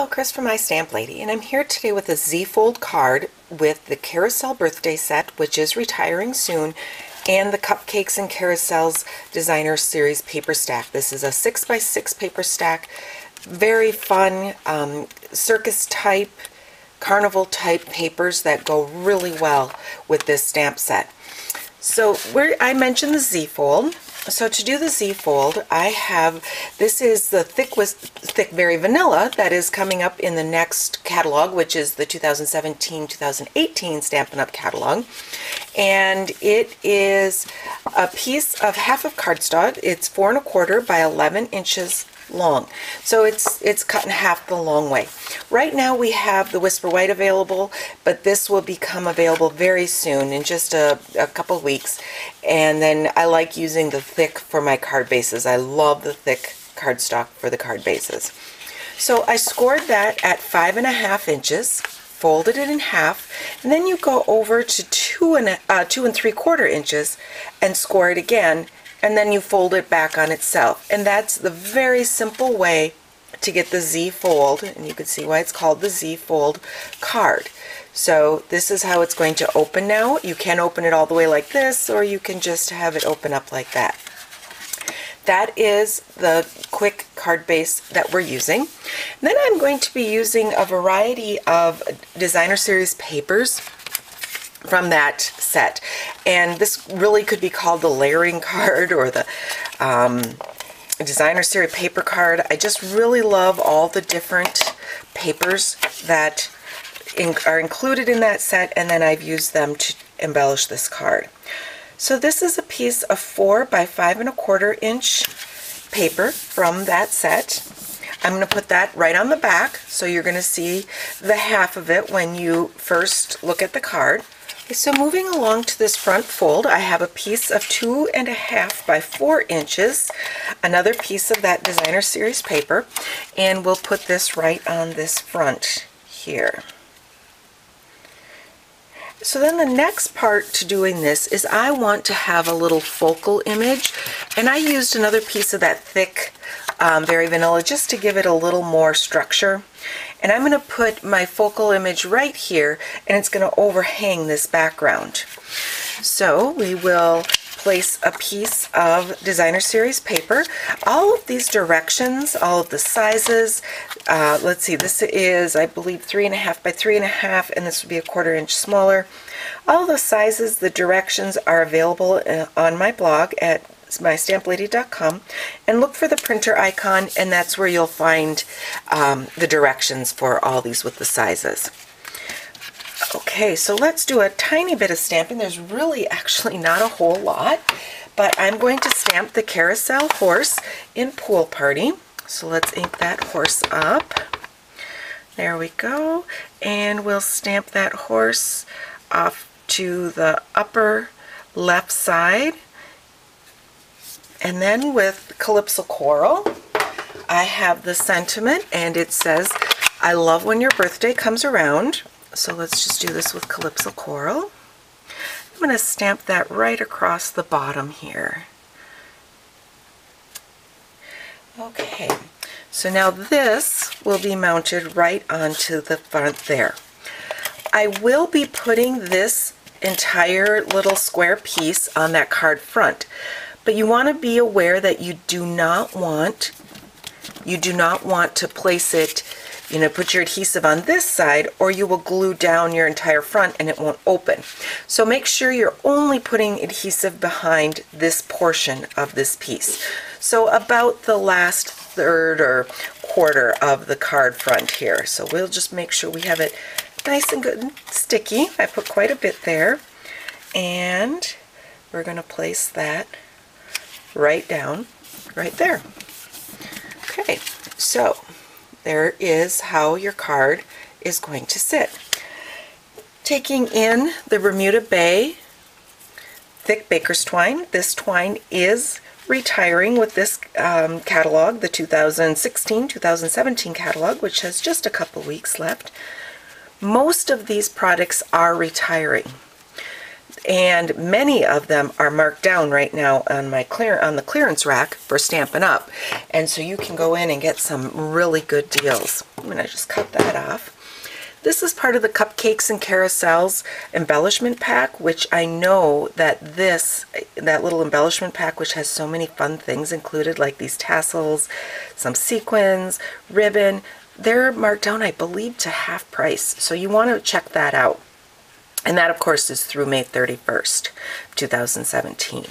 Hello, Chris from My Stamp Lady, and I'm here today with a Z-fold card with the Carousel birthday set, which is retiring soon, and the Cupcakes and Carousels Designer Series paper stack. This is a 6x6 paper stack, very fun, circus type, carnival type papers that go really well with this stamp set. So I mentioned the Z-fold. So to do the Z-fold, I have, this is the Thick Very Vanilla that is coming up in the next catalog, which is the 2017-2018 Stampin' Up! Catalog. And it is a piece of half of cardstock. It's 4 1/4 by 11 inches long. So it's cut in half the long way. Right now we have the Whisper White available, but this will become available very soon, in just a couple weeks. And then I like using the thick for my card bases. I love the thick cardstock for the card bases. So I scored that at 5 1/2 inches, folded it in half, and then you go over to 2 3/4 inches and score it again, and then you fold it back on itself. And that's the very simple way to get the Z-fold, and you can see why it's called the Z-fold card. So this is how it's going to open now. You can open it all the way like this, or you can just have it open up like that. That is the quick card base that we're using. And then I'm going to be using a variety of Designer Series papers from that set, and this really could be called the layering card or the Designer Series paper card. I just really love all the different papers that are included in that set, and then I've used them to embellish this card. So this is a piece of 4 by 5 1/4 inch paper from that set. I'm going to put that right on the back, so you're going to see the half of it when you first look at the card. So moving along to this front fold, I have a piece of 2 1/2 by 4 inches, another piece of that Designer Series paper, and we'll put this right on this front here. So then the next part to doing this is I want to have a little focal image, and I used another piece of that thick Very Vanilla just to give it a little more structure. And I'm going to put my focal image right here, and it's going to overhang this background. So we will place a piece of Designer Series paper. All of these directions, all of the sizes, let's see, this is, I believe, 3 1/2 by 3 1/2, and this would be a 1/4 inch smaller. All the sizes, the directions are available on my blog at mystampLady.com, and look for the printer icon, and that's where you'll find the directions for all these with the sizes. Okay, so let's do a tiny bit of stamping. There's really actually not a whole lot, but I'm going to stamp the Carousel horse in Pool Party. So let's ink that horse up. There we go, and we'll stamp that horse off to the upper left side. And then with Calypso Coral, I have the sentiment, and it says, "I love when your birthday comes around." So let's just do this with Calypso Coral. I'm going to stamp that right across the bottom here. Okay, so now this will be mounted right onto the front there. I will be putting this entire little square piece on that card front. But you want to be aware that you do not want to place it, put your adhesive on this side, or you will glue down your entire front and it won't open. So make sure you're only putting adhesive behind this portion of this piece. So about the last third or quarter of the card front here. So we'll just make sure we have it nice and good and sticky. I put quite a bit there, and we're going to place that right down right there. Okay, so there is how your card is going to sit. Taking in the Bermuda Bay thick baker's twine. This twine is retiring with this catalog, the 2016-2017 catalog, which has just a couple weeks left. Most of these products are retiring. and many of them are marked down right now on the clearance rack for Stampin' Up. And so you can go in and get some really good deals. I'm going to just cut that off. This is part of the Cupcakes and Carousels embellishment pack, which I know that that little embellishment pack, which has so many fun things included, like these tassels, some sequins, ribbon, they're marked down, I believe, to half price. So you want to check that out. And that, of course, is through May 31st, 2017.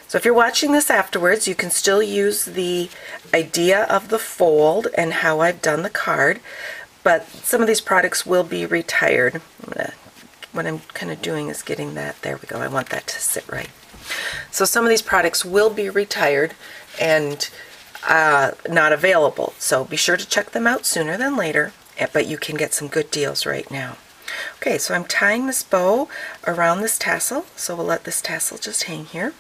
So if you're watching this afterwards, you can still use the idea of the fold and how I've done the card, but some of these products will be retired. What I'm kind of doing is getting that, there we go, I want that to sit right. So some of these products will be retired and not available, so be sure to check them out sooner than later, but you can get some good deals right now. Okay, so I'm tying this bow around this tassel, so we'll let this tassel just hang here.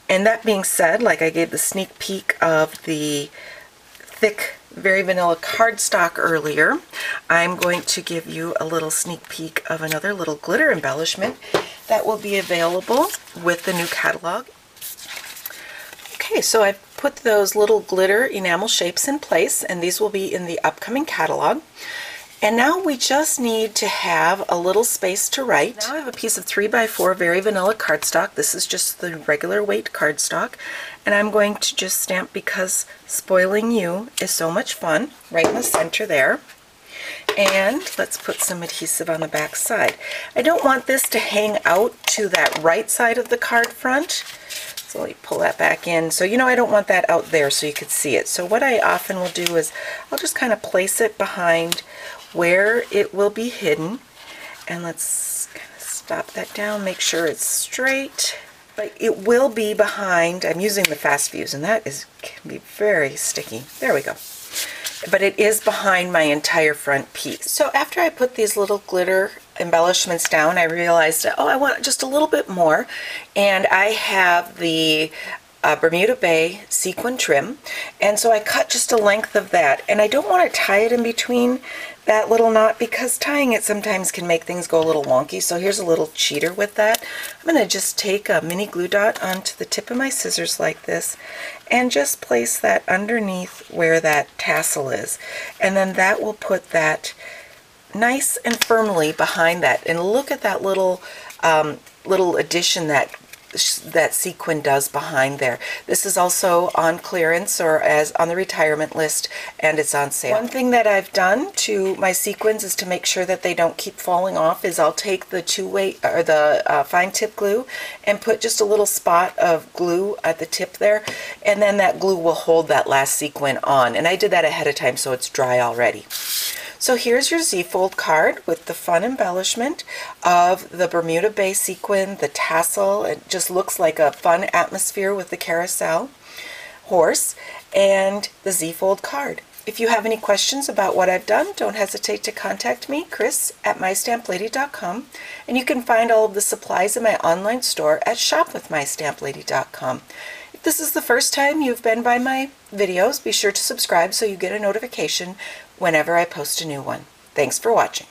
And that being said, like I gave the sneak peek of the thick Very Vanilla cardstock earlier, I'm going to give you a little sneak peek of another little glitter embellishment that will be available with the new catalog. Okay, so I've put those little glitter enamel shapes in place, and these will be in the upcoming catalog. And now we just need to have a little space to write. Now I have a piece of 3x4 Very Vanilla cardstock. This is just the regular weight cardstock. And I'm going to just stamp Because Spoiling You is So Much Fun right in the center there. And let's put some adhesive on the back side. I don't want this to hang out to that right side of the card front. So let me pull that back in. So I don't want that out there so you could see it. So what I often will do is I'll just kind of place it behind where it will be hidden. And let's kind of stop that down, make sure it's straight. But it will be behind, I'm using the fast fuse, and that can be very sticky. There we go. But it is behind my entire front piece. So after I put these little glitter embellishments down, I realized, oh, I want just a little bit more. And I have the Bermuda Bay sequin trim, and so I cut just a length of that. And I don't want to tie it in between that little knot because tying it sometimes can make things go a little wonky. So here's a little cheater with that. I'm going to just take a mini glue dot onto the tip of my scissors like this and just place that underneath where that tassel is, and then that will put that nice and firmly behind that. And look at that little addition that sequin does behind there. This is also on clearance or as on the retirement list, and it's on sale. One thing that I've done to my sequins is to make sure that they don't keep falling off is I'll take the fine tip glue and put just a little spot of glue at the tip there, and then that glue will hold that last sequin on. And I did that ahead of time so it's dry already. So here's your Z-fold card with the fun embellishment of the Bermuda Bay sequin, the tassel. It just looks like a fun atmosphere with the carousel horse, and the Z-fold card. If you have any questions about what I've done, don't hesitate to contact me, Chris, at mystamplady.com, and you can find all of the supplies in my online store at shopwithmystamplady.com. If this is the first time you've been by my videos, be sure to subscribe so you get a notification whenever I post a new one. Thanks for watching.